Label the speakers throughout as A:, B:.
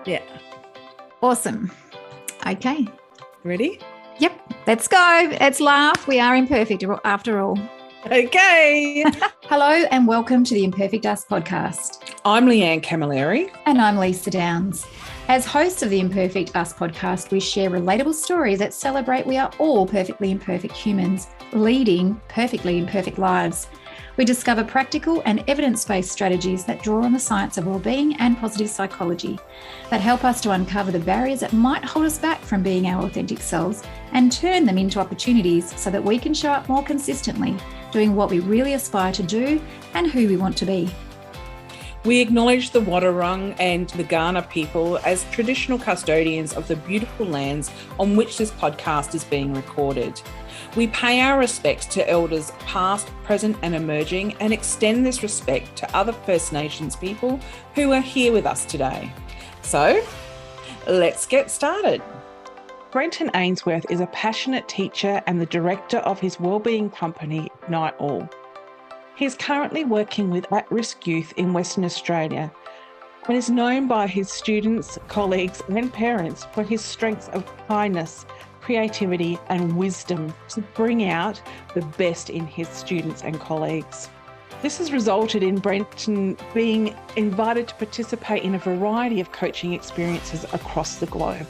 A: Yeah.
B: Awesome. Okay.
A: Ready?
B: Yep. Let's go. Let's laugh. We are imperfect after all.
A: Okay.
B: Hello and welcome to the Imperfect Us podcast.
A: I'm Leanne Camilleri.
B: And I'm Lisa Downs. As hosts of the Imperfect Us podcast, we share relatable stories that celebrate we are all perfectly imperfect humans leading perfectly imperfect lives. We discover practical and evidence-based strategies that draw on the science of well-being and positive psychology that help us to uncover the barriers that might hold us back from being our authentic selves and turn them into opportunities so that we can show up more consistently, doing what we really aspire to do and who we want to be.
A: We acknowledge the Wadawurrung and the Kaurna people as traditional custodians of the beautiful lands on which this podcast is being recorded. We pay our respects to elders past, present and emerging, and extend this respect to other First Nations people who are here with us today. So, let's get started. Brenton Ainsworth is a passionate teacher and the director of his wellbeing company, Ignite All. He is currently working with at-risk youth in Western Australia and is known by his students, colleagues and parents for his strengths of kindness, creativity and wisdom to bring out the best in his students and colleagues. This has resulted in Brenton being invited to participate in a variety of coaching experiences across the globe.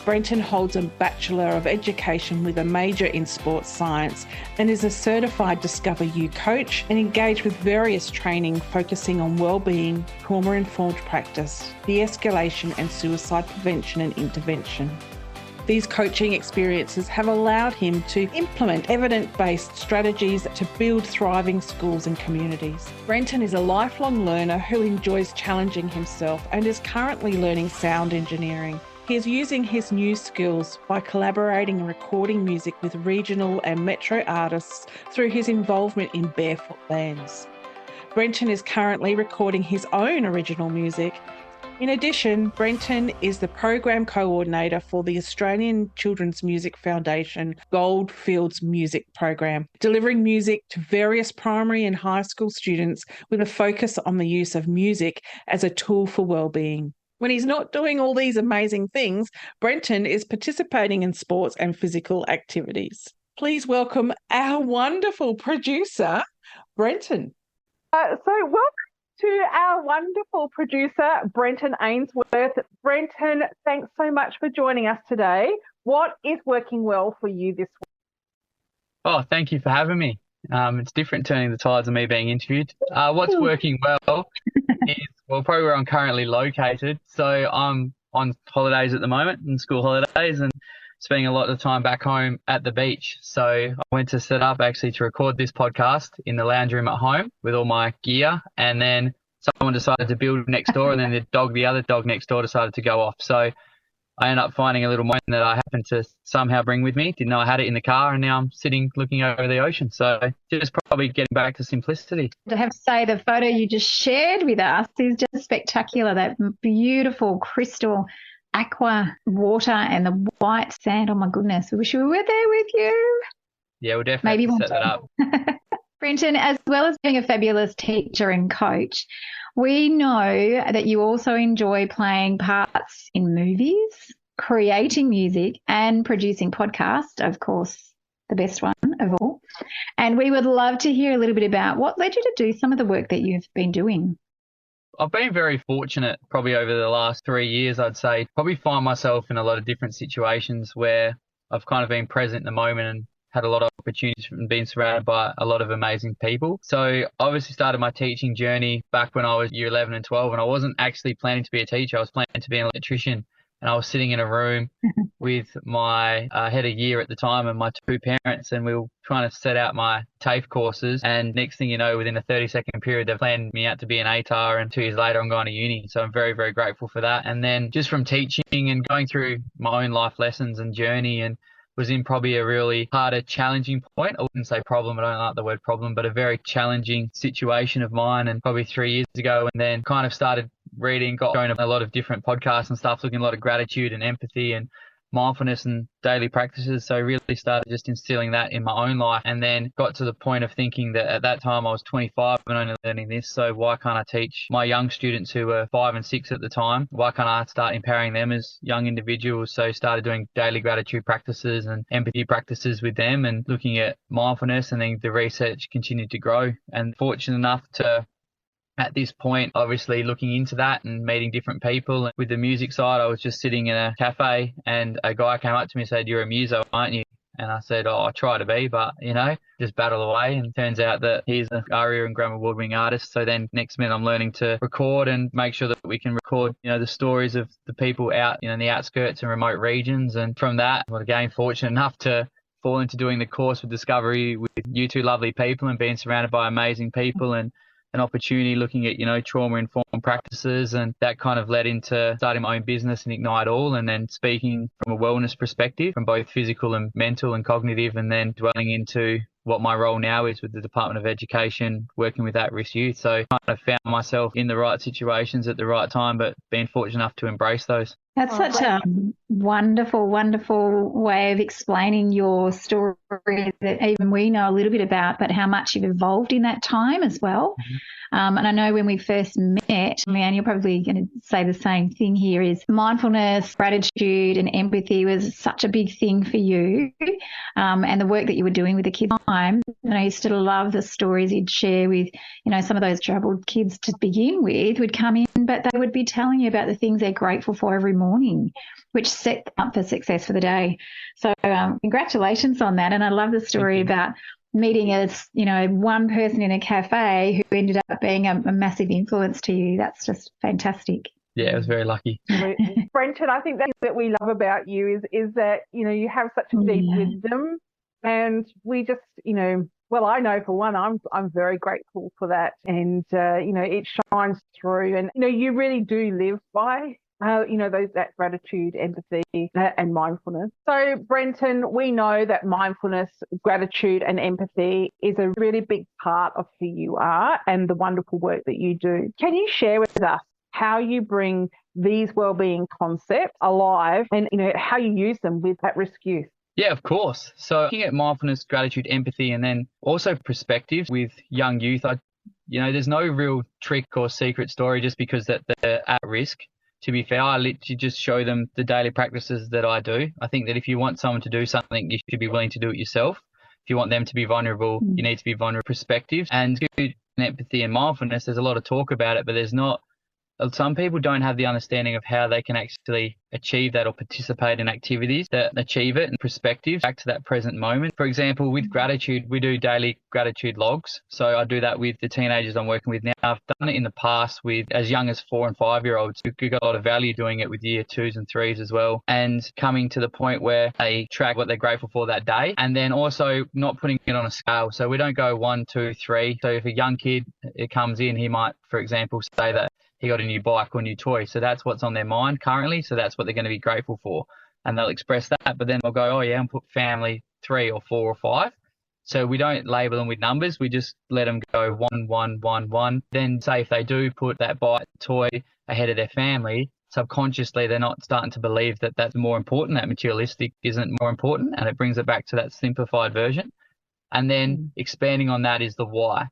A: Brenton holds a Bachelor of Education with a major in sports science and is a certified Discover You coach and engaged with various training focusing on wellbeing, trauma-informed practice, de-escalation and suicide prevention and intervention. These coaching experiences have allowed him to implement evidence-based strategies to build thriving schools and communities. Brenton is a lifelong learner who enjoys challenging himself and is currently learning sound engineering. He is using his new skills by collaborating and recording music with regional and metro artists through his involvement in barefoot bands. Brenton is currently recording his own original music. In addition, Brenton is the program coordinator for the Australian Children's Music Foundation Goldfields Music Program, delivering music to various primary and high school students with a focus on the use of music as a tool for wellbeing. When he's not doing all these amazing things, Brenton is participating in sports and physical activities. Please welcome our wonderful producer, Brenton. Welcome to our wonderful producer, Brenton Ainsworth. Brenton, thanks so much for joining us today. What is working well for you this week?
C: Oh, thank you for having me. It's different turning the tides of me being interviewed. What's working well is, probably where I'm currently located. So I'm on holidays at the moment, in school holidays, and spending a lot of time back home at the beach. So I went to set up actually to record this podcast in the lounge room at home with all my gear, and then someone decided to build next door, and then the other dog next door decided to go off. So I ended up finding a little mountain that I happened to somehow bring with me. Didn't know I had it in the car, and now I'm sitting looking over the ocean. So just probably getting back to simplicity.
B: I have to say the photo you just shared with us is just spectacular. That beautiful crystal aqua water and the white sand. Oh my goodness, we wish we were there with you.
C: Yeah, we'll definitely
B: Maybe
C: set that up.
B: Brenton, as well as being a fabulous teacher and coach, we know that you also enjoy playing parts in movies, creating music and producing podcasts, of course, the best one of all. And we would love to hear a little bit about what led you to do some of the work that you've been doing.
C: I've been very fortunate probably over the last 3 years, I'd say. Probably find myself in a lot of different situations where I've kind of been present in the moment and had a lot of opportunities and been surrounded by a lot of amazing people. So I obviously started my teaching journey back when I was year 11 and 12, and I wasn't actually planning to be a teacher. I was planning to be an electrician. And I was sitting in a room with my head of year at the time and my two parents, and we were trying to set out my TAFE courses. And next thing you know, within a 30-second period, they planned me out to be an ATAR, and 2 years later, I'm going to uni. So I'm very, very grateful for that. And then just from teaching and going through my own life lessons and journey, and was in probably a really harder, challenging point. I wouldn't say problem, I don't like the word problem, but a very challenging situation of mine, and probably 3 years ago, and then kind of started reading, got going a lot of different podcasts and stuff, looking at a lot of gratitude and empathy, and mindfulness and daily practices. So really started just instilling that in my own life, and then got to the point of thinking that at that time I was 25 and only learning this. So why can't I teach my young students who were 5 and 6 at the time? Why can't I start empowering them as young individuals? So started doing daily gratitude practices and empathy practices with them and looking at mindfulness, and then the research continued to grow. And fortunate enough to, at this point, obviously looking into that and meeting different people. And with the music side, I was just sitting in a cafe and a guy came up to me and said, "You're a muso, aren't you?" And I said, "Oh, I try to be, but, just battle away." And turns out that he's an ARIA and Grammy Award-winning artist. So then next minute I'm learning to record and make sure that we can record, the stories of the people out, in the outskirts and remote regions. And from that, I'm again fortunate enough to fall into doing the course with Discovery with you two lovely people and being surrounded by amazing people, and an opportunity looking at, trauma-informed practices. And that kind of led into starting my own business and Ignite All, and then speaking from a wellness perspective, from both physical and mental and cognitive, and then dwelling into what my role now is with the Department of Education, working with at-risk youth. So I kind of found myself in the right situations at the right time, but being fortunate enough to embrace those.
B: That's such a wonderful, wonderful way of explaining your story that even we know a little bit about, but how much you've evolved in that time as well.
C: Mm-hmm.
B: And I know when we first met, Leanne, you're probably going to say the same thing here, is mindfulness, gratitude and empathy was such a big thing for you. And the work that you were doing with the kids. I used to love the stories you'd share with, some of those troubled kids to begin with would come in, but they would be telling you about the things they're grateful for every morning, which set them up for success for the day. So congratulations on that. And I love the story about meeting as, one person in a cafe who ended up being a massive influence to you. That's just fantastic.
C: Yeah, I was very lucky.
D: Brenton, I think that we love about you is that, you have such a deep wisdom, and we just, well, I know for one, I'm very grateful for that. And, it shines through, and, you really do live by that gratitude, empathy, and mindfulness. So, Brenton, we know that mindfulness, gratitude, and empathy is a really big part of who you are and the wonderful work that you do. Can you share with us how you bring these wellbeing concepts alive, and how you use them with at-risk youth?
C: Yeah, of course. So looking at mindfulness, gratitude, empathy, and then also perspective with young youth, there's no real trick or secret story just because that they're at risk. To be fair, I literally just show them the daily practices that I do. I think that if you want someone to do something, you should be willing to do it yourself. If you want them to be vulnerable, you need to be vulnerable. Perspective and empathy and mindfulness, there's a lot of talk about it, but there's not. Some people don't have the understanding of how they can actually achieve that or participate in activities that achieve it, and perspective back to that present moment. For example, with gratitude, we do daily gratitude logs. So I do that with the teenagers I'm working with now. I've done it in the past with as young as 4 and 5-year-olds. We've got a lot of value doing it with year 2s and 3s as well, and coming to the point where they track what they're grateful for that day, and then also not putting it on a scale. So we don't go 1, 2, 3. So if a young kid comes in, he might, for example, say that he got a new bike or new toy. So that's what's on their mind currently. So that's what they're going to be grateful for. And they'll express that. But then they'll go, oh, yeah, and put family 3 or 4 or 5. So we don't label them with numbers. We just let them go 1, 1, 1, 1. Then say if they do put that bike toy ahead of their family, subconsciously they're not starting to believe that that's more important, that materialistic isn't more important. And it brings it back to that simplified version. And then expanding on that is the why.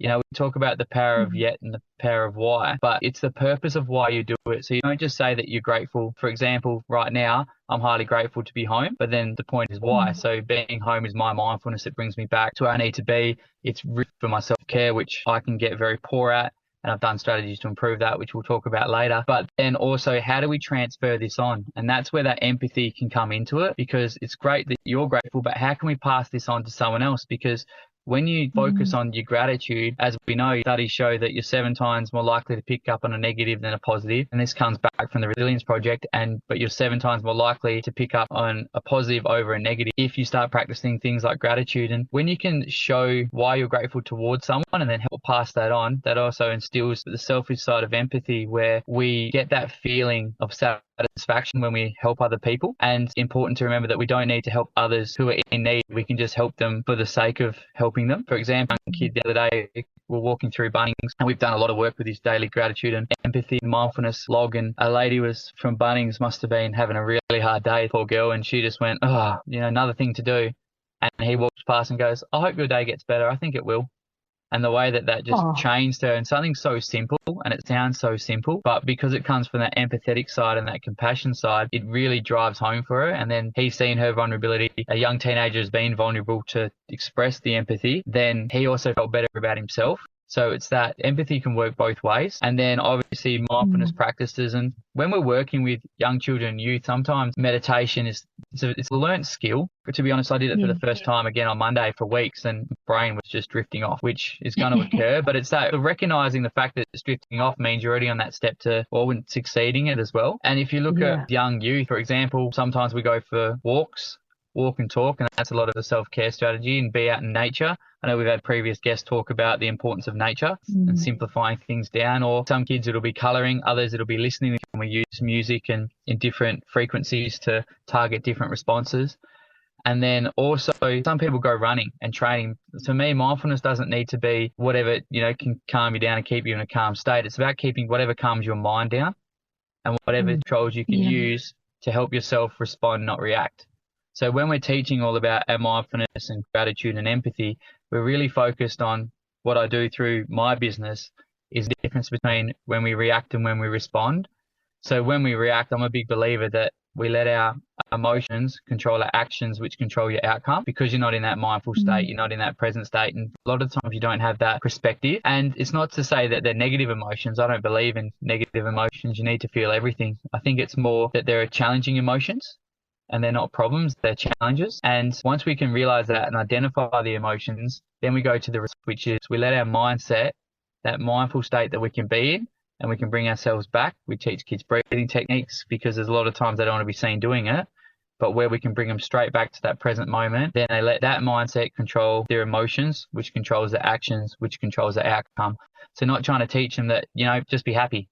C: We talk about the power of yet and the power of why, but it's the purpose of why you do it. So you don't just say that you're grateful. For example, right now, I'm highly grateful to be home, but then the point is why. So being home is my mindfulness. It brings me back to where I need to be. It's for my self-care, which I can get very poor at. And I've done strategies to improve that, which we'll talk about later. But then also, how do we transfer this on? And that's where that empathy can come into it, because it's great that you're grateful, but how can we pass this on to someone else? Because when you focus on your gratitude, as we know, studies show that you're 7 times more likely to pick up on a negative than a positive. And this comes back from the Resilience Project. But you're 7 times more likely to pick up on a positive over a negative if you start practicing things like gratitude. And when you can show why you're grateful towards someone and then help pass that on, that also instills the selfish side of empathy, where we get that feeling of satisfaction satisfaction when we help other people. And it's important to remember that we don't need to help others who are in need. We can just help them for the sake of helping them. For example, a kid the other day, we're walking through Bunnings, and we've done a lot of work with his daily gratitude and empathy and mindfulness log. And a lady was from Bunnings, must have been having a really hard day, poor girl, and she just went, oh, another thing to do. And he walks past and goes, I hope your day gets better. I think it will. And the way that just changed her, and something so simple, and it sounds so simple, but because it comes from that empathetic side and that compassion side, it really drives home for her. And then he's seen her vulnerability. A young teenager has been vulnerable to express the empathy. Then he also felt better about himself. So it's that empathy can work both ways. And then obviously mindfulness practices. And when we're working with young children and youth, sometimes meditation it's a learnt skill. But to be honest, I did it for the first time again on Monday for weeks, and my brain was just drifting off, which is going to occur. But it's that recognizing the fact that it's drifting off means you're already on that step to succeeding it as well. And if you look at young youth, for example, sometimes we go for walk and talk, and that's a lot of the self-care strategy, and be out in nature. I know we've had previous guests talk about the importance of nature and simplifying things down, or some kids it'll be colouring, others it'll be listening, and we use music and in different frequencies to target different responses. And then also some people go running and training. To me, mindfulness doesn't need to be whatever, can calm you down and keep you in a calm state. It's about keeping whatever calms your mind down and whatever controls you can use to help yourself respond, not react. So when we're teaching all about our mindfulness and gratitude and empathy, we're really focused on what I do through my business is the difference between when we react and when we respond. So when we react, I'm a big believer that we let our emotions control our actions, which control your outcome, because you're not in that mindful state, you're not in that present state. And a lot of times you don't have that perspective. And it's not to say that they're negative emotions. I don't believe in negative emotions. You need to feel everything. I think it's more that there are challenging emotions. And they're not problems, they're challenges. And once we can realize that and identify the emotions, then we go to the risk, which is we let our mindset, that mindful state that we can be in, and we can bring ourselves back. We teach kids breathing techniques because there's a lot of times they don't want to be seen doing it, but where we can bring them straight back to that present moment, then they let that mindset control their emotions, which controls their actions, which controls their outcome. So not trying to teach them that, just be happy,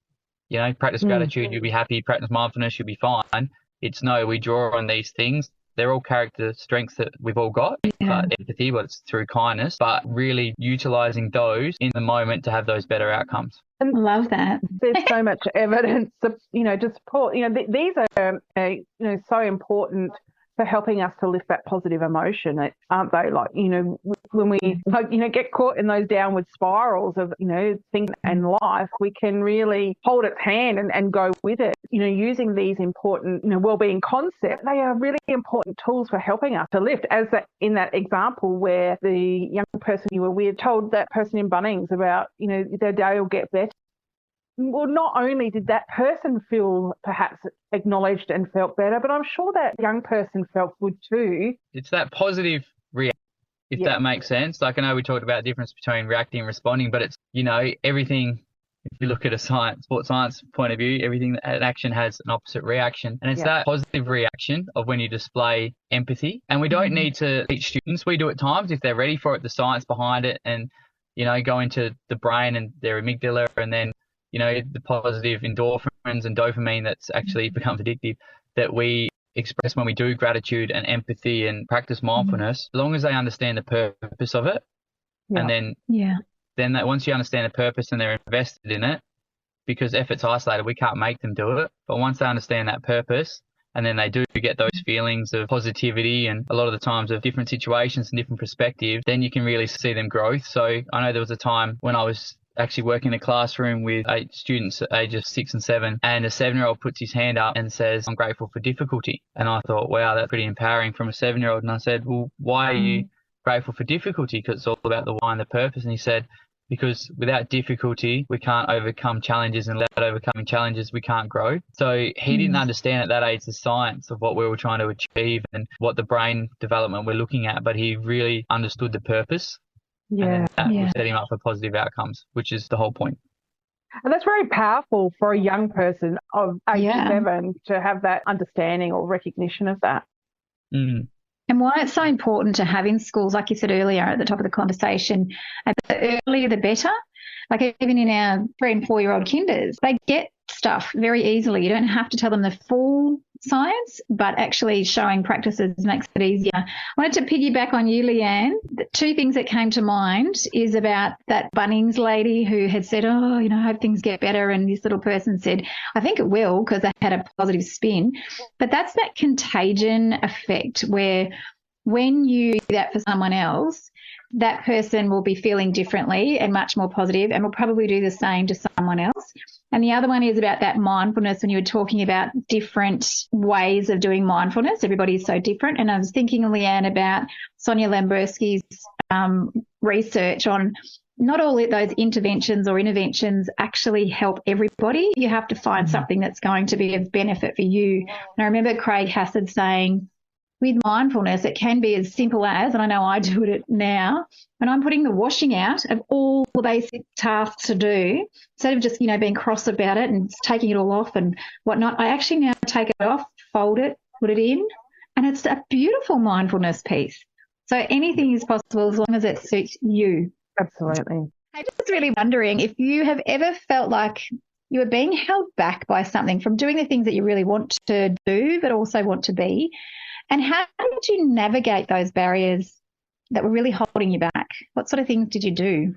C: practice gratitude, you'll be happy, practice mindfulness, you'll be fine. It's no, we draw on these things. They're all character strengths that we've all got, empathy, but it's through kindness, but really utilizing those in the moment to have those better outcomes.
B: I love that.
D: There's so much evidence, to support, these are, so important for helping us to lift that positive emotion, aren't they? Like, when we, get caught in those downward spirals of, things and life, we can really hold its hand and go with it, using these important, wellbeing concepts. They are really important tools for helping us to lift, as in that example where the young person you were with told that person in Bunnings about, their day will get better. Well, not only did that person feel perhaps acknowledged and felt better, but I'm sure that young person felt good too.
C: It's that positive reaction, if that makes sense. Like, I know we talked about the difference between reacting and responding, but it's, everything, if you look at a sports science point of view, everything, an action has an opposite reaction. And it's that positive reaction of when you display empathy. And we don't need to teach students. We do at times if they're ready for it, the science behind it, and, go into the brain and their amygdala, and then the positive endorphins and dopamine that's actually becomes addictive that we express when we do gratitude and empathy and practice mindfulness, as long as they understand the purpose of it. And then that once you understand the purpose and they're invested in it, because effort's isolated, we can't make them do it. But once they understand that purpose, and then they do get those feelings of positivity and a lot of the times of different situations and different perspectives, then you can really see them growth. So I know there was a time when I was actually working in a classroom with 8 students at ages 6 and 7, and a 7-year-old puts his hand up and says, I'm grateful for difficulty. And I thought, wow, that's pretty empowering from a 7-year-old. And I said, well, why are you grateful for difficulty? Because it's all about the why and the purpose. And he said, because without difficulty, we can't overcome challenges, and without overcoming challenges, we can't grow. So he didn't understand at that age the science of what we were trying to achieve and what the brain development we're looking at, but he really understood the purpose. And that will set him up for positive outcomes, which is the whole point.
D: And that's very powerful for a young person of age 7 to have that understanding or recognition of that.
B: And why it's so important to have in schools, like you said earlier at the top of the conversation, the earlier the better. Like even in our 3 and 4-year-old kinders, they get stuff very easily. You don't have to tell them the full science, but actually showing practices makes it easier. I wanted to piggyback on you, Leanne. The two things that came to mind is about that Bunnings lady who had said, oh, I hope things get better. And this little person said, I think it will, because they had a positive spin. But that's that contagion effect where when you do that for someone else, that person will be feeling differently and much more positive and will probably do the same to someone else. And the other one is about that mindfulness, when you were talking about different ways of doing mindfulness. Everybody is so different. And I was thinking, Leanne, about Sonia Lamberski's research on not all those interventions or interventions actually help everybody. You have to find something that's going to be of benefit for you. And I remember Craig Hassard saying, with mindfulness, it can be as simple as, and I know I do it now, when I'm putting the washing out of all the basic tasks to do, instead of just, being cross about it and taking it all off and whatnot, I actually now take it off, fold it, put it in, and it's a beautiful mindfulness piece. So anything is possible as long as it suits you.
D: Absolutely.
B: I'm just really wondering if you have ever felt like you were being held back by something from doing the things that you really want to do but also want to be. And how did you navigate those barriers that were really holding you back? What sort of things did you do?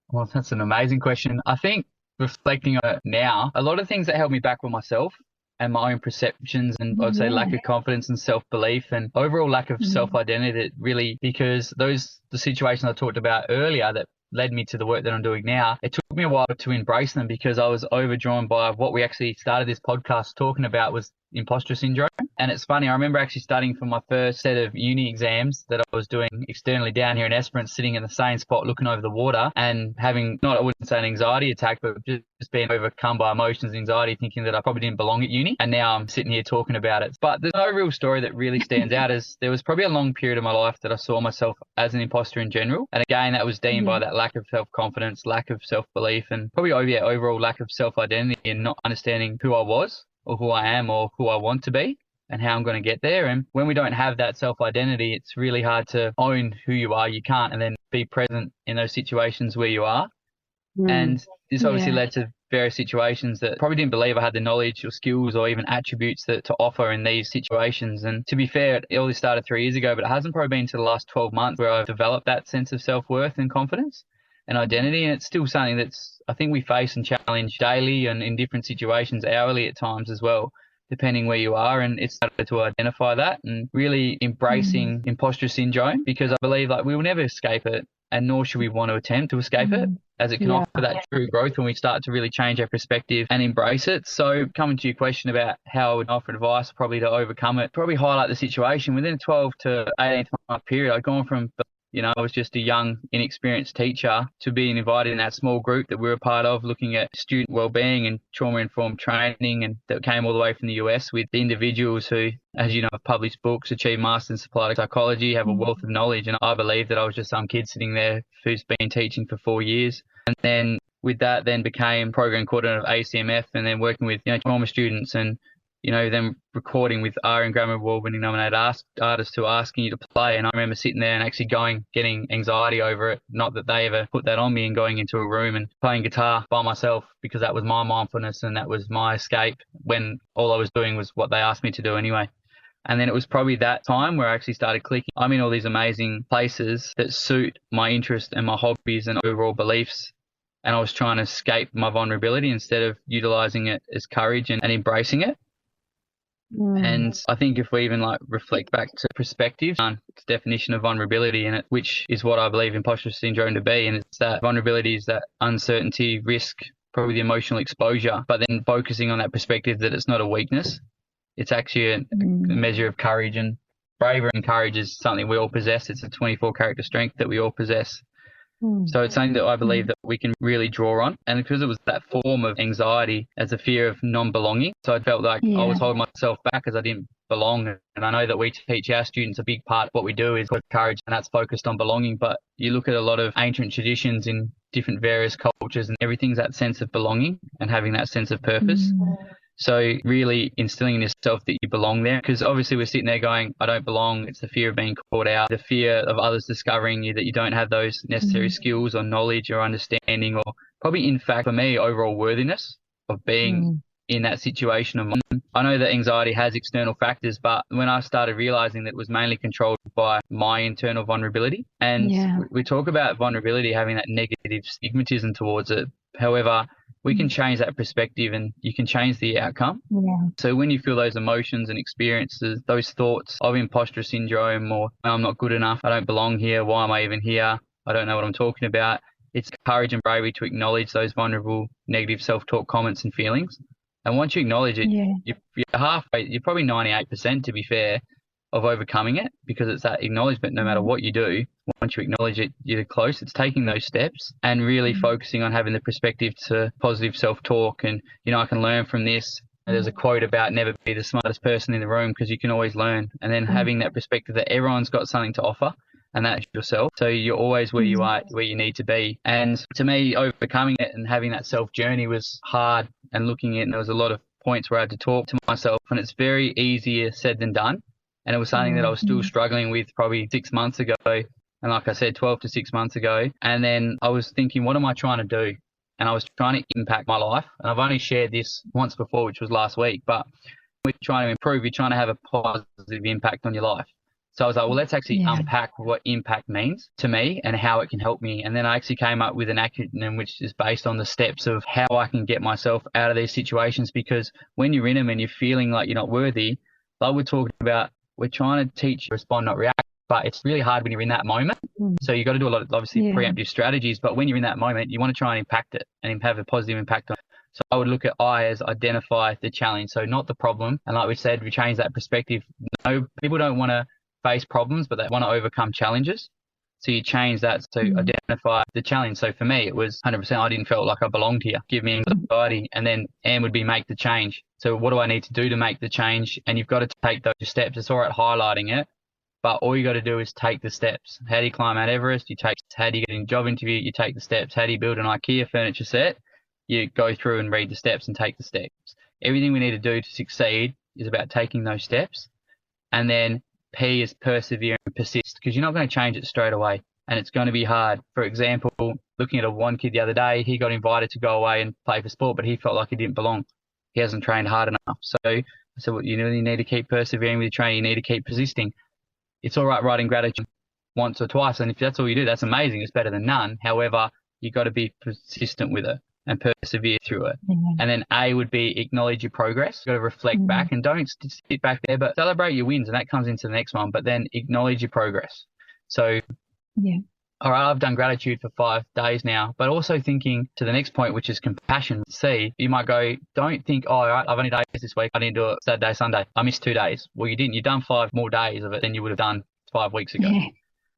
C: Well, that's an amazing question. I think reflecting on it now, a lot of things that held me back were myself and my own perceptions and I'd say lack of confidence and self-belief and overall lack of self-identity, really, because the situations I talked about earlier that led me to the work that I'm doing now, it took me a while to embrace them because I was overdrawn by what we actually started this podcast talking about was imposter syndrome. And it's funny, I remember actually studying for my first set of uni exams that I was doing externally down here in Esperance, sitting in the same spot looking over the water and having, I wouldn't say an anxiety attack, but just being overcome by emotions and anxiety, thinking that I probably didn't belong at uni. And now I'm sitting here talking about it. But there's no real story that really stands out, as there was probably a long period of my life that I saw myself as an imposter in general. And again, that was deemed by that lack of self-confidence, lack of self-belief, and probably overall lack of self-identity and not understanding who I was or who I am or who I want to be and how I'm going to get there. And when we don't have that self-identity, it's really hard to own who you are. You can't and then be present in those situations where you are. And this obviously led to various situations that probably didn't believe I had the knowledge or skills or even attributes to offer in these situations. And to be fair, it all started 3 years ago, but it hasn't probably been to the last 12 months where I've developed that sense of self-worth and confidence and identity. And it's still something that's, I think, we face and challenge daily and in different situations, hourly at times as well, depending where you are. And it's started to identify that and really embracing imposter syndrome, because I believe we will never escape it, and nor should we want to attempt to escape it, as it can offer that true growth when we start to really change our perspective and embrace it. So coming to your question about how I would offer advice probably to overcome it, probably highlight the situation. Within a 12 to 18 month period, I'd gone from I was just a young, inexperienced teacher to being invited in that small group that we were a part of, looking at student wellbeing and trauma-informed training, and that came all the way from the US with the individuals who, as you know, have published books, achieved masters in applied psychology, have a wealth of knowledge. And I believe that I was just some kid sitting there who's been teaching for 4 years. And then with that, then became program coordinator of ACMF, and then working with trauma students and then recording with R and Grammy Award-winning nominated artists who are asking you to play. And I remember sitting there and actually getting anxiety over it. Not that they ever put that on me, and going into a room and playing guitar by myself, because that was my mindfulness and that was my escape when all I was doing was what they asked me to do anyway. And then it was probably that time where I actually started clicking. I'm in all these amazing places that suit my interest and my hobbies and overall beliefs. And I was trying to escape my vulnerability instead of utilizing it as courage and embracing it. And I think if we even reflect back to perspective, its definition of vulnerability in it, which is what I believe imposter syndrome to be, and it's that vulnerability is that uncertainty, risk, probably the emotional exposure, but then focusing on that perspective that it's not a weakness, it's actually a measure of courage. And bravery and courage is something we all possess. It's a 24 character strength that we all possess. So it's something that I believe that we can really draw on. And because it was that form of anxiety as a fear of non-belonging, so I felt like I was holding myself back because I didn't belong. And I know that we teach our students a big part of what we do is courage, and that's focused on belonging. But you look at a lot of ancient traditions in different various cultures, and everything's that sense of belonging and having that sense of purpose. So really instilling in yourself that you belong there, because obviously we're sitting there going, I don't belong. It's the fear of being caught out, the fear of others discovering you, that you don't have those necessary skills or knowledge or understanding, or probably, in fact, for me, overall worthiness of being in that situation of mine. I know that anxiety has external factors, but when I started realizing that it was mainly controlled by my internal vulnerability, and we talk about vulnerability having that negative stigmatism towards it. However, we can change that perspective and you can change the outcome. So when you feel those emotions and experiences, those thoughts of imposter syndrome or I'm not good enough, I don't belong here, why am I even here, I don't know what I'm talking about, it's courage and bravery to acknowledge those vulnerable negative self-talk comments and feelings. And once you acknowledge it, you're halfway, you're probably 98% to be fair, of overcoming it, because it's that acknowledgement. No matter what you do, once you acknowledge it, you're close. It's taking those steps and really focusing on having the perspective to positive self-talk. And, you know, I can learn from this. There's a quote about never be the smartest person in the room because you can always learn. And then having that perspective that everyone's got something to offer, and that's yourself. So you're always where you are, where you need to be. And to me, overcoming it and having that self-journey was hard, and looking at it, and there was a lot of points where I had to talk to myself, and it's very easier said than done. And it was something that I was still struggling with probably 6 months ago. And like I said, 12 to 6 months ago. And then I was thinking, what am I trying to do? And I was trying to impact my life. And I've only shared this once before, which was last week. But we're trying to improve. You're trying to have a positive impact on your life. So I was like, well, let's actually unpack what impact means to me and how it can help me. And then I actually came up with an acronym which is based on the steps of how I can get myself out of these situations. Because when you're in them and you're feeling like you're not worthy, like we're talking about, we're trying to teach you respond, not react, but it's really hard when you're in that moment. So you've got to do a lot of, obviously, preemptive strategies, but when you're in that moment, you want to try and impact it and have a positive impact on it. So I would look at I as identify the challenge, so not the problem. And like we said, we change that perspective. No, people don't want to face problems, but they want to overcome challenges. So you change that to identify the challenge. So for me, it was 100%. I didn't feel like I belonged here. Give me anxiety. And then Anne would be make the change. So what do I need to do to make the change? And you've got to take those steps. It's all right highlighting it, but all you got to do is take the steps. How do you climb Mount Everest? How do you get in a job interview? You take the steps. How do you build an IKEA furniture set? You go through and read the steps and take the steps. Everything we need to do to succeed is about taking those steps. And then P is persevere and persist, because you're not going to change it straight away, and it's going to be hard. For example, looking at one kid the other day, he got invited to go away and play for sport, but he felt like he didn't belong. He hasn't trained hard enough. So I said, well, you need to keep persevering with your training. You need to keep persisting. It's all right writing gratitude once or twice, and if that's all you do, that's amazing. It's better than none. However, you got to be persistent with it and persevere through it. And then A would be acknowledge your progress. You've got to reflect back, and don't sit back there, but celebrate your wins, and that comes into the next one. But then acknowledge your progress. So, all right, I've done gratitude for 5 days now, but also thinking to the next point, which is compassion. See, you might go, don't think, oh, all right, I've only days this week. I didn't do it Saturday, Sunday. I missed 2 days. Well, you didn't. You've done 5 more days of it than you would have done 5 weeks ago.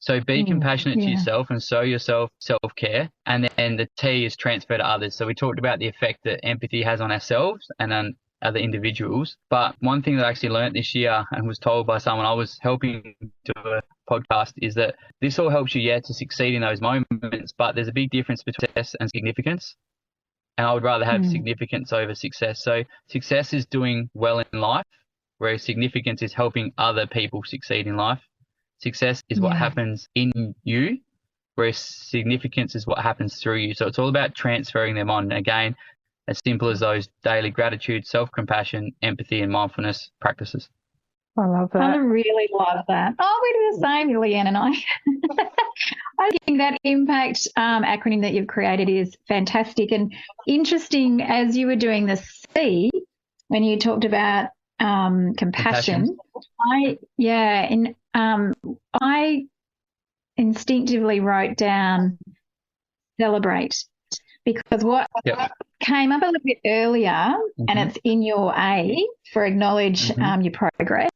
C: So be compassionate to yourself and show yourself self-care. And then the T is transfer to others. So we talked about the effect that empathy has on ourselves and on other individuals. But one thing that I actually learned this year and was told by someone I was helping do a podcast is that this all helps you, to succeed in those moments. But there's a big difference between success and significance. And I would rather have significance over success. So success is doing well in life, whereas significance is helping other people succeed in life. Success is what happens in you, whereas significance is what happens through you. So it's all about transferring them on. Again, as simple as those daily gratitude, self-compassion, empathy, and mindfulness practices.
D: I love that.
B: I really love that. Oh, we do the same, Leanne and I. I think that impact acronym that you've created is fantastic and interesting. As you were doing the C, when you talked about compassion. I instinctively wrote down celebrate, because what came up a little bit earlier, and it's in your A for acknowledge your progress.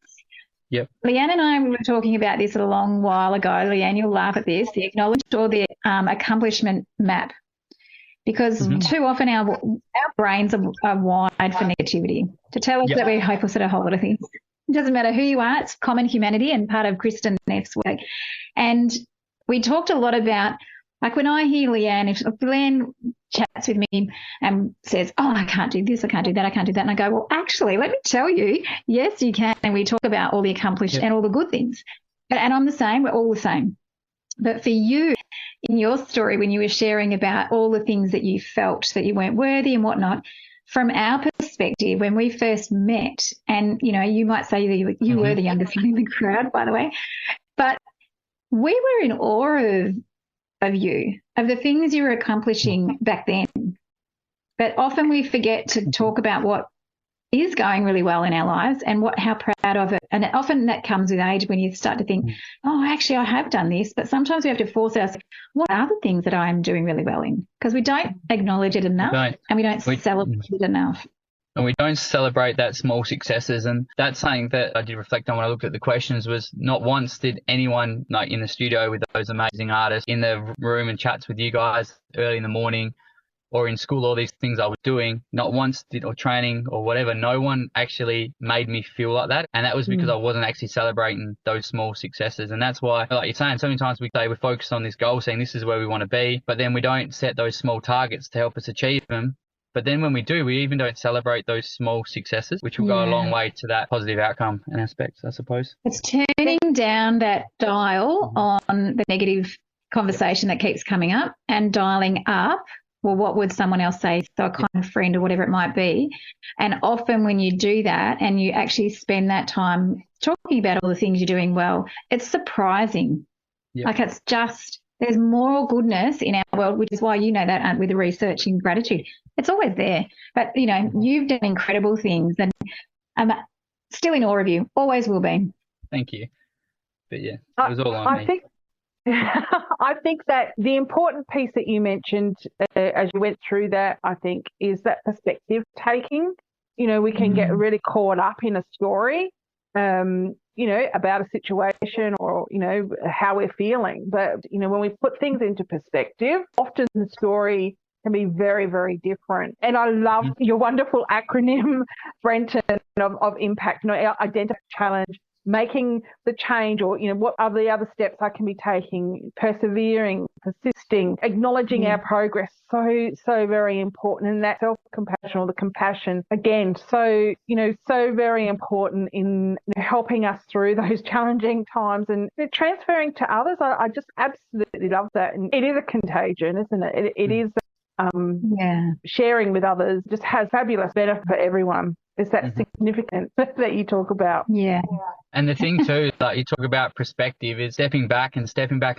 B: Leanne and I were talking about this a long while ago. Leanne, you'll laugh at this, the acknowledged or the accomplishment map. Because too often our brains are wired for negativity, to tell us that we're hopeless at a whole lot of things. It doesn't matter who you are, it's common humanity and part of Kristen Neff's work. And we talked a lot about, like when I hear Leanne, if Leanne chats with me and says, oh, I can't do this, I can't do that, I can't do that. And I go, well, actually, let me tell you, yes, you can. And we talk about all the accomplished and all the good things. And I'm the same, we're all the same. But for you, in your story, when you were sharing about all the things that you felt that you weren't worthy and whatnot, from our perspective, when we first met, and, you know, you might say that you were the youngest one in the crowd, by the way, but we were in awe of you, of the things you were accomplishing back then. But often we forget to talk about what is going really well in our lives and how proud of it. And often that comes with age when you start to think, oh, actually, I have done this. But sometimes we have to force ourselves, what are the things that I'm doing really well in? Because we don't acknowledge it enough and we don't celebrate it enough.
C: And we don't celebrate that small successes. And that's something that I did reflect on when I looked at the questions, was not once did anyone, like in the studio with those amazing artists, in the room and chats with you guys early in the morning, or in school, all these things I was doing, not once did, or training or whatever, no one actually made me feel like that. And that was because I wasn't actually celebrating those small successes. And that's why, like you're saying, so many times we say we're focused on this goal, saying this is where we want to be, but then we don't set those small targets to help us achieve them. But then when we do, we even don't celebrate those small successes, which will go a long way to that positive outcome and aspects, I suppose.
B: It's turning down that dial on the negative conversation that keeps coming up and dialing up, well, what would someone else say? So a kind of friend or whatever it might be. And often when you do that and you actually spend that time talking about all the things you're doing well, it's surprising. Like it's just, there's moral goodness in our world, which is why you know that with the research in gratitude. It's always there. But, you know, you've done incredible things and I'm still in awe of you. Always will be.
C: Thank you. But yeah, it was all on me.
D: I think that the important piece that you mentioned as you went through that, I think, is that perspective taking. You know, we can get really caught up in a story, you know, about a situation or, you know, how we're feeling. But, you know, when we put things into perspective, often the story can be very, very different. And I love your wonderful acronym, Brenton, of impact, you know, identify challenge, making the change, or, you know, what are the other steps I can be taking, persevering, persisting, acknowledging our progress. So very important. And that self-compassion, or the compassion, again, so, you know, so very important in helping us through those challenging times and transferring to others. I just absolutely love that. And it is a contagion, isn't it? It is sharing with others just has fabulous benefit for everyone. Is that significant that you talk about?
B: Yeah.
C: And the thing too, like you talk about perspective, is stepping back and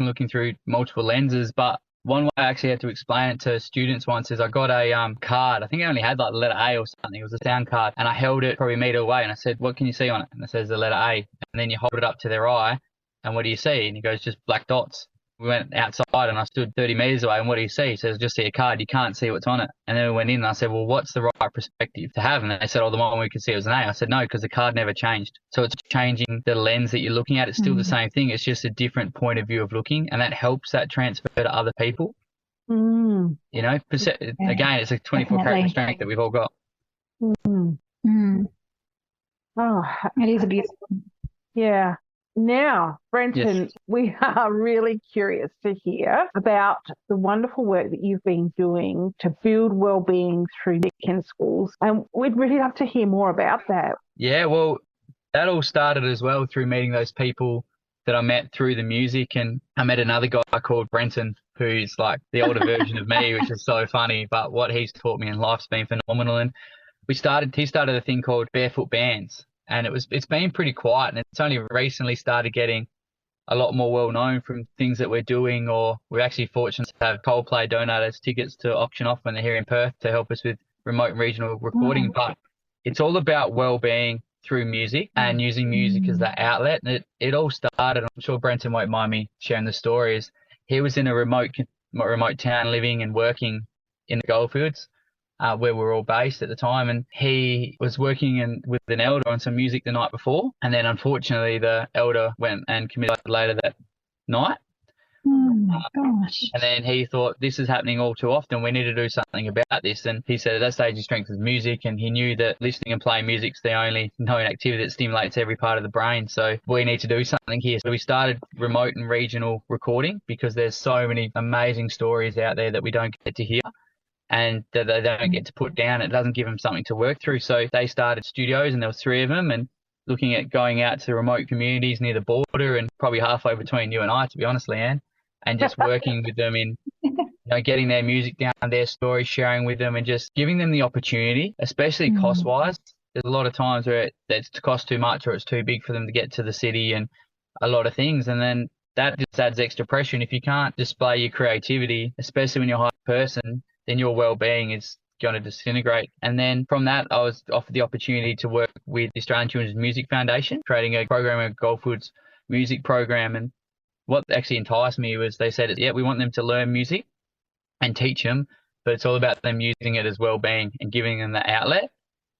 C: looking through multiple lenses. But one way I actually had to explain it to students once is I got a card. I think I only had like the letter A or something. It was a sound card. And I held it probably a meter away and I said, what can you see on it? And it says the letter A. And then you hold it up to their eye and what do you see? And he goes, just black dots. We went outside and I stood 30 metres away and what do you see? He says, just see a card. You can't see what's on it. And then we went in and I said, well, what's the right perspective to have? And they said, oh, the one we could see was an A. I said, no, because the card never changed. So it's changing the lens that you're looking at. It's still the same thing. It's just a different point of view of looking, and that helps that transfer to other people. You know, again, it's a 24 character strength that we've all got.
D: Oh,
B: it is a beautiful.
D: Yeah. Now, Brenton, we are really curious to hear about the wonderful work that you've been doing to build wellbeing through Nick in schools. And we'd really love to hear more about that.
C: Yeah, well, that all started as well through meeting those people that I met through the music. And I met another guy called Brenton, who's like the older version of me, which is so funny. But what he's taught me in life's been phenomenal. And he started a thing called Barefoot Bands. And it's been pretty quiet, and it's only recently started getting a lot more well known from things that we're doing, or we're actually fortunate to have Coldplay donate us tickets to auction off when they're here in Perth to help us with remote and regional recording. But it's all about well-being through music and using music as that outlet. And it all started, I'm sure Brenton won't mind me sharing the story, is he was in a remote town living and working in the goldfields. Where we were all based at the time, and he was working with an elder on some music the night before, and then unfortunately the elder went and committed later that night.
B: Gosh.
C: And then he thought, this is happening all too often, we need to do something about this. And he said at that stage his strength was music, and he knew that listening and playing music's the only known activity that stimulates every part of the brain, so we need to do something here. So we started remote and regional recording, because there's so many amazing stories out there that we don't get to hear and that they don't get to put down. It doesn't give them something to work through. So they started studios, and there was 3 of them, and looking at going out to remote communities near the border and probably halfway between you and I, to be honest, Leanne, and just working with them in getting their music down, their story, sharing with them, and just giving them the opportunity, especially cost-wise. There's a lot of times where it's cost too much or it's too big for them to get to the city and a lot of things. And then that just adds extra pressure. And if you can't display your creativity, especially when you're a high person, then your well-being is going to disintegrate. And then from that, I was offered the opportunity to work with the Australian Children's Music Foundation, creating a program, a Goldwood's music program. And what actually enticed me was they said, yeah, we want them to learn music and teach them, but it's all about them using it as well-being and giving them the outlet.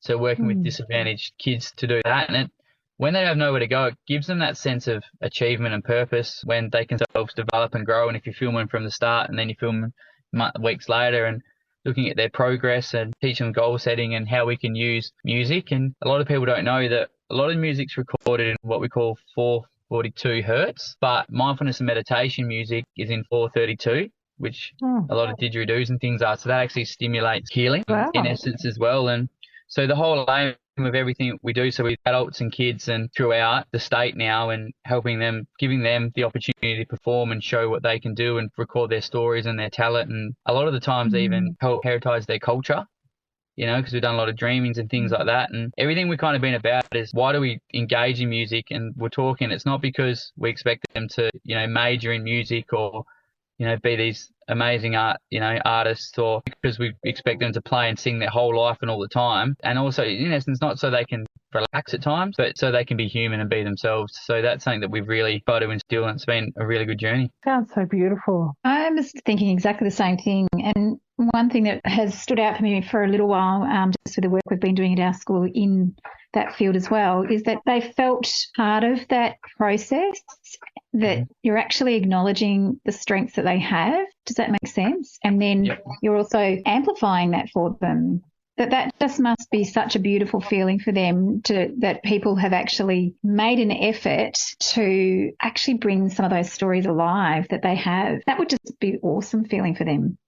C: So working with disadvantaged kids to do that. And when they have nowhere to go, it gives them that sense of achievement and purpose when they can self-develop and grow. And if you film them from the start and then you film them weeks later and looking at their progress and teaching them goal setting and how we can use music. And a lot of people don't know that a lot of music's recorded in what we call 442 hertz, but mindfulness and meditation music is in 432, which a lot of didgeridoos and things are. So that actually stimulates healing in essence as well. And so the whole aim of everything we do, so with adults and kids and throughout the state now, and helping them, giving them the opportunity to perform and show what they can do and record their stories and their talent, and a lot of the times even help heritage their culture, because we've done a lot of dreamings and things like that. And everything we've kind of been about is, why do we engage in music? And we're talking, it's not because we expect them to, major in music or, be these amazing artists, or because we expect them to play and sing their whole life and all the time. And also, in essence, not so they can relax at times, but so they can be human and be themselves. So that's something that we've really tried to instill, and it's been a really good journey.
D: Sounds so beautiful.
B: I was thinking exactly the same thing. And one thing that has stood out for me for a little while, just with the work we've been doing at our school in that field as well, is that they felt part of that process, that you're actually acknowledging the strengths that they have. Does that make sense? And then you're also amplifying that for them. That just must be such a beautiful feeling for them, that people have actually made an effort to actually bring some of those stories alive that they have. That would just be awesome feeling for them.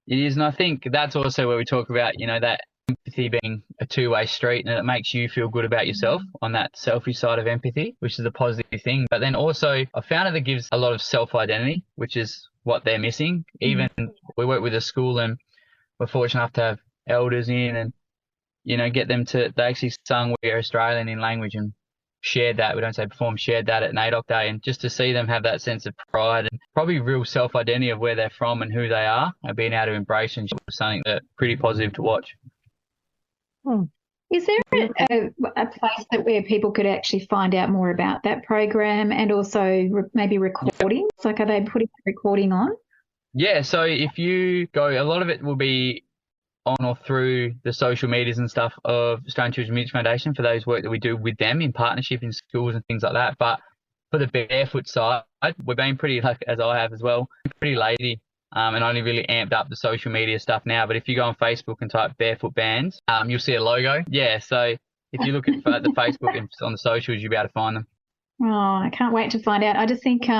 C: It is, and I think that's also where we talk about, that empathy being a two-way street, and it makes you feel good about yourself on that selfish side of empathy, which is a positive thing. But then also I found that it gives a lot of self-identity, which is what they're missing. Even we work with a school, and we're fortunate enough to have elders in and, get them to, they actually sung We're Australian in language and shared that. We don't say perform, shared that at NAIDOC Day. And just to see them have that sense of pride and probably real self-identity of where they're from and who they are, and being able to embrace and something that's pretty positive to watch.
B: Is there a place where people could actually find out more about that program, and also maybe recordings? Like, are they putting recording on?
C: Yeah, so if you go, a lot of it will be on or through the social medias and stuff of Australian Children's Music Foundation for those work that we do with them in partnership in schools and things like that. But for the barefoot side, we're being pretty, as I have as well, pretty lazy. And only really amped up the social media stuff now. But if you go on Facebook and type barefoot bands, you'll see a logo. Yeah, so if you look at the Facebook and on the socials, you'll be able to find them.
B: Oh, I can't wait to find out. I just think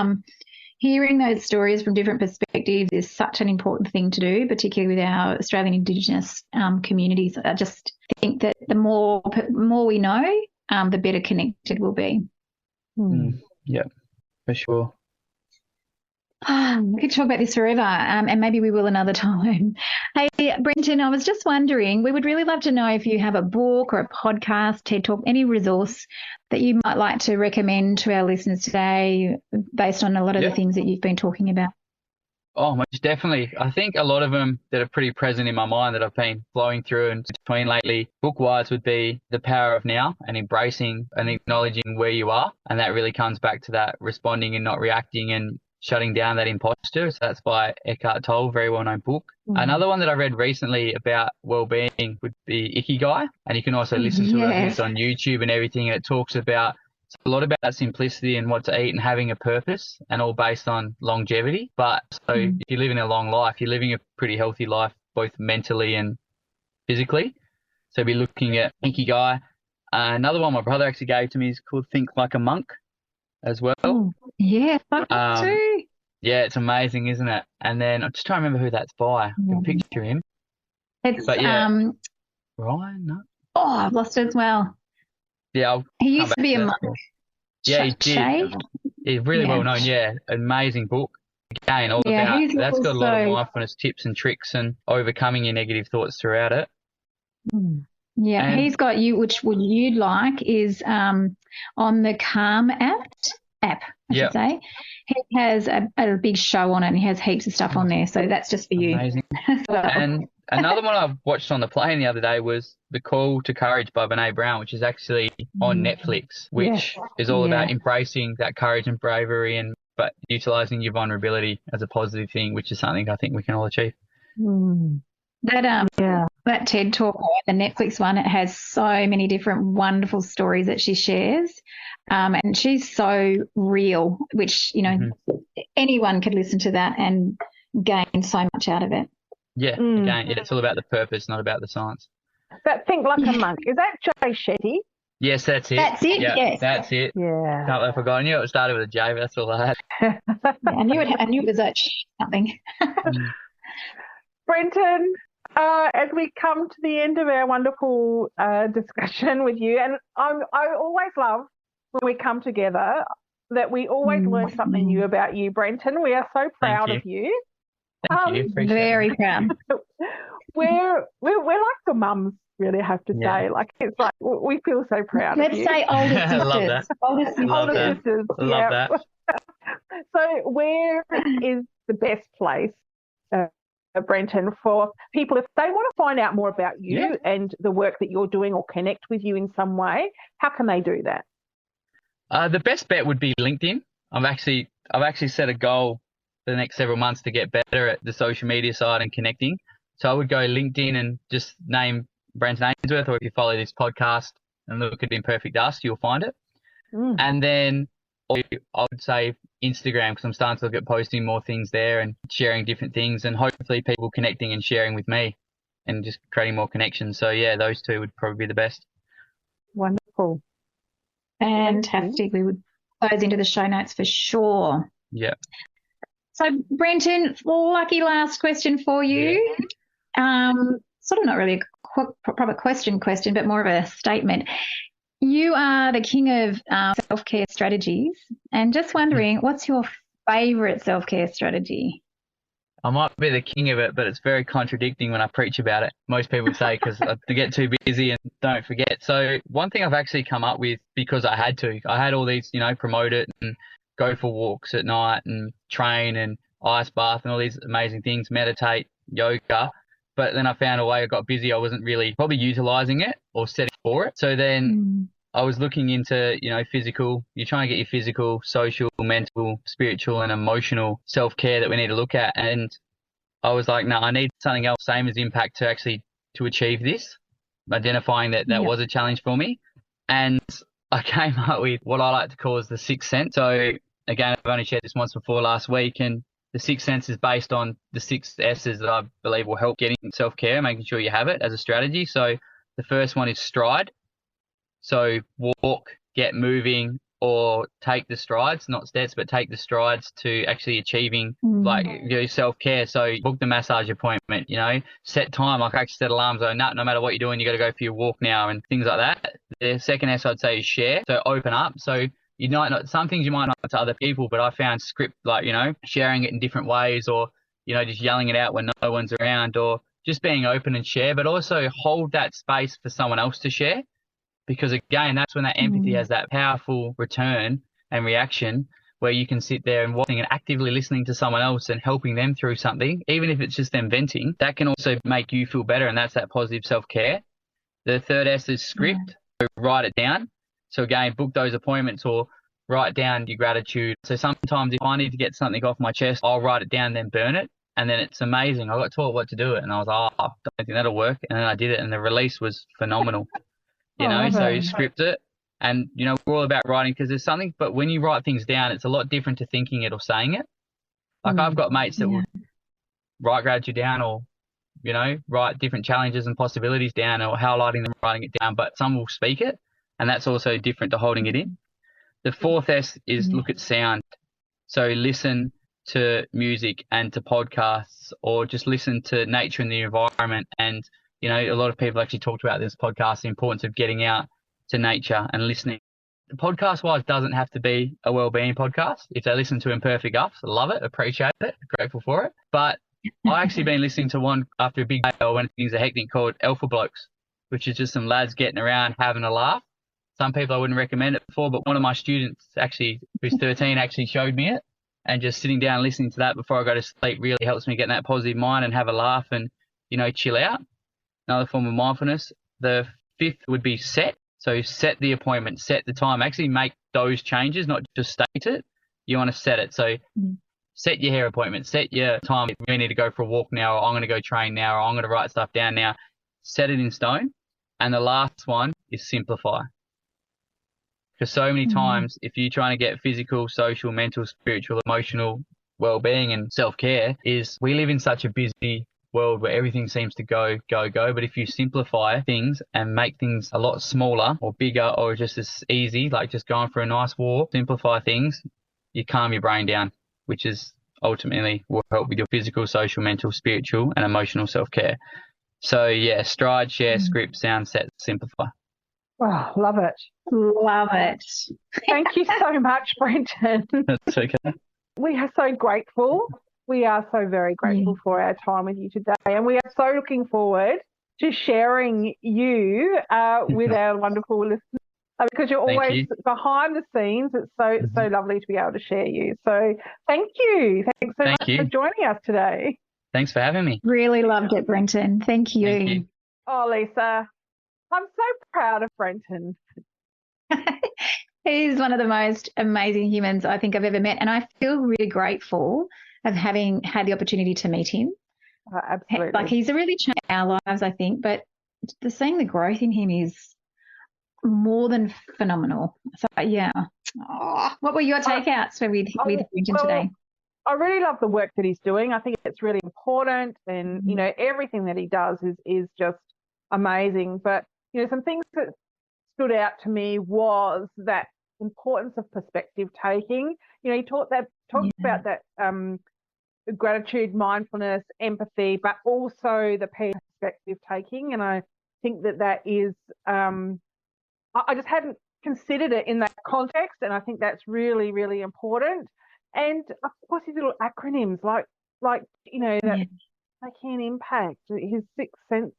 B: hearing those stories from different perspectives is such an important thing to do, particularly with our Australian Indigenous communities. I just think that the more we know, the better connected we'll be.
C: Yeah, for sure.
B: We could talk about this forever, and maybe we will another time. Hey, Brenton, I was just wondering, we would really love to know if you have a book or a podcast, TED Talk, any resource that you might like to recommend to our listeners today based on a lot of the things that you've been talking about.
C: Oh, most definitely. I think a lot of them that are pretty present in my mind that I've been flowing through and between lately, book-wise, would be The Power of Now and embracing and acknowledging where you are. And that really comes back to that responding and not reacting and shutting down that imposter. So that's by Eckhart Tolle, very well-known book. Another one that I read recently about well-being would be Ikigai, and you can also listen to it. It's on YouTube and everything, and it talks about a lot about that simplicity and what to eat and having a purpose, and all based on longevity. But so if you're living a long life, you're living a pretty healthy life, both mentally and physically. So be looking at Ikigai. Another one my brother actually gave to me is called Think Like a Monk as well.
B: Yeah, too.
C: Yeah, it's amazing, isn't it? And then I'm just trying to remember who that's by. I can picture him.
B: It's
C: Ryan, no?
B: Oh, I've lost it as well.
C: Yeah,
B: he used to be a monk.
C: Yeah, he did. He's really well known. Yeah, amazing book. again, all
B: Yeah,
C: about, that's got a lot of mindfulness tips and tricks and overcoming your negative thoughts throughout it.
B: Yeah,
C: And
B: he's got you, which would you'd like is on the Calm app, I should say. He has a big show on it and he has heaps of stuff on there. So that's just for you.
C: Amazing. And another one I watched on the plane the other day was The Call to Courage by Brene Brown, which is actually on Netflix, which is all about embracing that courage and bravery but utilizing your vulnerability as a positive thing, which is something I think we can all achieve.
B: That TED Talk, the Netflix one, it has so many different wonderful stories that she shares. And she's so real, which, anyone could listen to that and gain so much out of it.
C: Yeah, again, it's all about the purpose, not about the science.
D: That Think Like a Monk, is that Jay Shetty?
C: Yes, that's it.
B: That's it,
C: yeah,
B: yes.
C: That's it.
D: Yeah.
C: Can't let it forget. I knew it started with a J, but that's all I had.
B: I knew it was something.
D: Brenton, as we come to the end of our wonderful discussion with you, and I always love when we come together that we always learn something new about you, Brenton. We are so proud of you.
C: Thank you.
B: Very proud.
D: We're like the mums, really, I have to say. Like, it's like we feel so proud of you.
B: Let's say older sisters.
C: I love that.
B: Older
D: sisters.
C: I love that.
D: So where is the best place, Brenton, for people if they want to find out more about you and the work that you're doing or connect with you in some way? How can they do that?
C: The best bet would be LinkedIn. I've actually set a goal for the next several months to get better at the social media side and connecting. So I would go LinkedIn and just name Brenton Ainsworth, or if you follow this podcast and look at Imperfect Us, you'll find it. And then I would say Instagram, because I'm starting to look at posting more things there and sharing different things, and hopefully people connecting and sharing with me and just creating more connections. So yeah, those two would probably be the best.
D: Wonderful.
B: Fantastic. We would put those into the show notes for sure.
C: Yeah.
B: So Brenton, lucky last question for you. Sort of not really a proper question, but more of a statement. You are the king of self-care strategies, and just wondering, what's your favourite self-care strategy?
C: I might be the king of it, but it's very contradicting when I preach about it. Most people say because I get too busy and don't forget. So one thing I've actually come up with, because I had all these, promote it and go for walks at night and train and ice bath and all these amazing things, meditate, yoga. But then I found a way, I got busy. I wasn't really probably utilizing it or setting for it. So then I was looking into, physical. You're trying to get your physical, social, mental, spiritual and emotional self-care that we need to look at. And I was like, no, I need something else, same as impact to achieve this, identifying that was a challenge for me. And I came up with what I like to call as the sixth sense. So again, I've only shared this once before last week, and the sixth sense is based on the 6 S's that I believe will help getting self-care, making sure you have it as a strategy. So the first one is stride. So walk, get moving, or take the strides, not steps, but take the strides to actually achieving like your self-care. So book the massage appointment, set time. Like I actually set alarms. So no matter what you're doing, you got to go for your walk now and things like that. The second S I'd say is share. So open up. So you might not, some things you might not to other people, but I found script, like, sharing it in different ways, or, just yelling it out when no one's around, or just being open and share, but also hold that space for someone else to share. Because again, that's when that empathy has that powerful return and reaction where you can sit there and watching and actively listening to someone else and helping them through something, even if it's just them venting. That can also make you feel better, and that's that positive self-care. The third S is script. So write it down. So again, book those appointments or write down your gratitude. So sometimes if I need to get something off my chest, I'll write it down, then burn it. And then it's amazing. I got taught what to do it, and I was like, I don't think that'll work. And then I did it, and the release was phenomenal. So you script it, and, we're all about writing because there's something, but when you write things down, it's a lot different to thinking it or saying it. Like I've got mates that will write gratitude down, or, write different challenges and possibilities down, or highlighting them, writing it down, but some will speak it, and that's also different to holding it in. The fourth S is look at sound. So listen to music and to podcasts, or just listen to nature and the environment. And a lot of people actually talked about this podcast, the importance of getting out to nature and listening podcast-wise doesn't have to be a well-being podcast. If they listen to Imperfect Us, I love it, appreciate it, grateful for it. But I actually been listening to one after a big day or when things are hectic called Alpha Blokes, which is just some lads getting around, having a laugh. Some people I wouldn't recommend it for, but one of my students actually, who's 13, actually showed me it. And just sitting down and listening to that before I go to sleep really helps me get in that positive mind and have a laugh and, chill out. Another form of mindfulness. The fifth would be set. So set the appointment, set the time. Actually make those changes, not just state it. You want to set it. So set your hair appointment, set your time. We need to go for a walk now, or I'm going to go train now, or I'm going to write stuff down now. Set it in stone. And the last one is simplify. Because so many times, if you're trying to get physical, social, mental, spiritual, emotional well-being and self-care, is we live in such a busy world where everything seems to go. But if you simplify things and make things a lot smaller or bigger or just as easy, like just going for a nice walk, simplify things, you calm your brain down, which is ultimately will help with your physical, social, mental, spiritual and emotional self-care. So yeah, stride, share, script, sound, set, simplify.
D: Oh, love it.
B: Love it.
D: Thank you so much, Brenton.
C: That's okay.
D: We are so grateful. We are so very grateful for our time with you today. And we are so looking forward to sharing you with our wonderful listeners because you're always behind the scenes. It's so lovely to be able to share you. So thank you. Thanks so much for joining us today.
C: Thanks for having me.
B: Really loved it, Brenton. Thank you.
C: Thank you.
D: Oh, Lisa, I'm so proud of Brenton.
B: He's one of the most amazing humans I think I've ever met. And I feel really grateful of having had the opportunity to meet him.
D: Oh, absolutely.
B: Like he's really changed our lives, I think, but seeing the growth in him is more than phenomenal. So, yeah. Oh, what were your takeouts with Brenton today?
D: I really love the work that he's doing. I think it's really important and, everything that he does is just amazing. But, some things that stood out to me was that importance of perspective taking. He talked about that gratitude, mindfulness, empathy, but also the perspective taking. And I think that is, I just hadn't considered it in that context. And I think that's really, really important. And of course, his little acronyms that they can impact his sixth sense,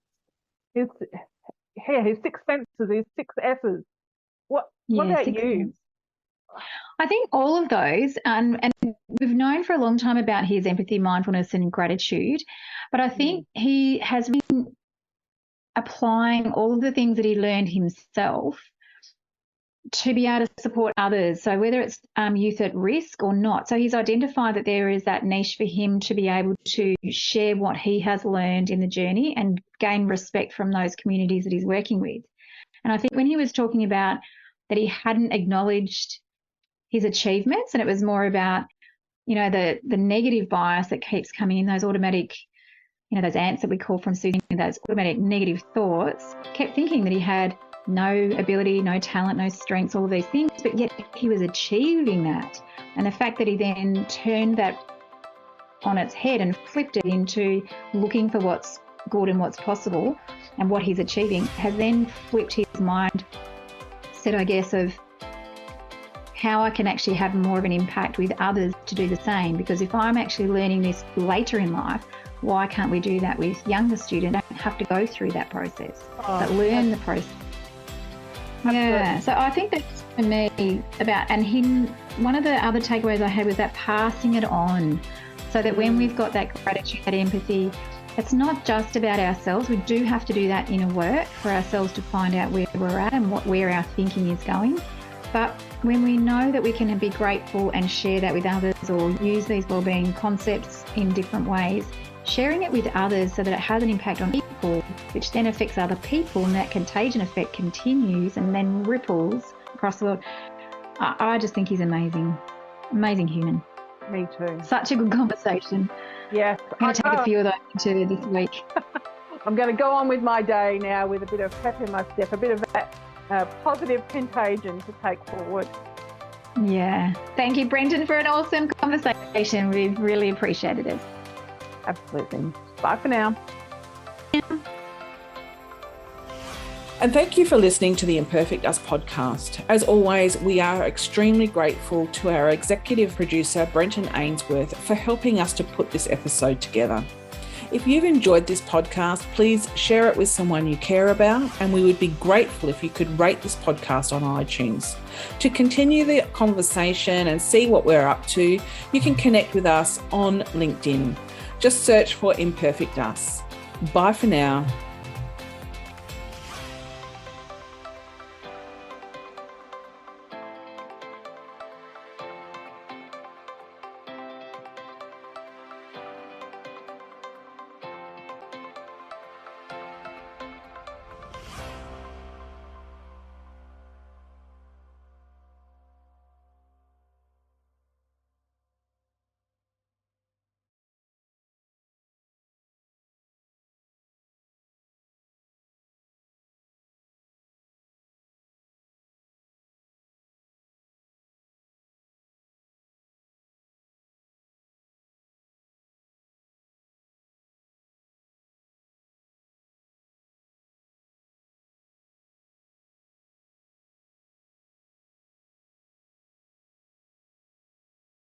D: his six senses, his six S's. What about you?
B: I think all of those, and we've known for a long time about his empathy, mindfulness and gratitude, but I think he has been applying all of the things that he learned himself to be able to support others. So whether it's youth at risk or not. So he's identified that there is that niche for him to be able to share what he has learned in the journey and gain respect from those communities that he's working with. And I think when he was talking about that he hadn't acknowledged his achievements and it was more about, the negative bias that keeps coming in, those automatic, those ants that we call from Susie, those automatic negative thoughts, kept thinking that he had no ability, no talent, no strengths, all of these things, but yet he was achieving that. And the fact that he then turned that on its head and flipped it into looking for what's good and what's possible and what he's achieving has then flipped his mind, said, I guess, of how I can actually have more of an impact with others to do the same. Because if I'm actually learning this later in life, why can't we do that with younger students? Don't have to go through that process, but learn the process. Yeah, so I think that's for me about, and him, one of the other takeaways I had was that passing it on, so that when we've got that gratitude, that empathy, it's not just about ourselves. We do have to do that inner work for ourselves to find out where we're at and where our thinking is going. But when we know that we can be grateful and share that with others or use these wellbeing concepts in different ways, sharing it with others so that it has an impact on people, which then affects other people, and that contagion effect continues and then ripples across the world. I just think he's amazing. Amazing human.
D: Me too.
B: Such a good conversation.
D: Yes.
B: I'm going to take a few of those into this week.
D: I'm going to go on with my day now with a bit of pep in my step, a bit of that positive contagion to take forward.
B: Yeah. Thank you, Brenton, for an awesome conversation. We've really appreciated it.
D: Absolutely. Bye for now.
A: And thank you for listening to the Imperfect Us podcast. As always, we are extremely grateful to our executive producer, Brenton Ainsworth, for helping us to put this episode together. If you've enjoyed this podcast, please share it with someone you care about, and we would be grateful if you could rate this podcast on iTunes. To continue the conversation and see what we're up to, you can connect with us on LinkedIn. Just search for Imperfect Us. Bye for now.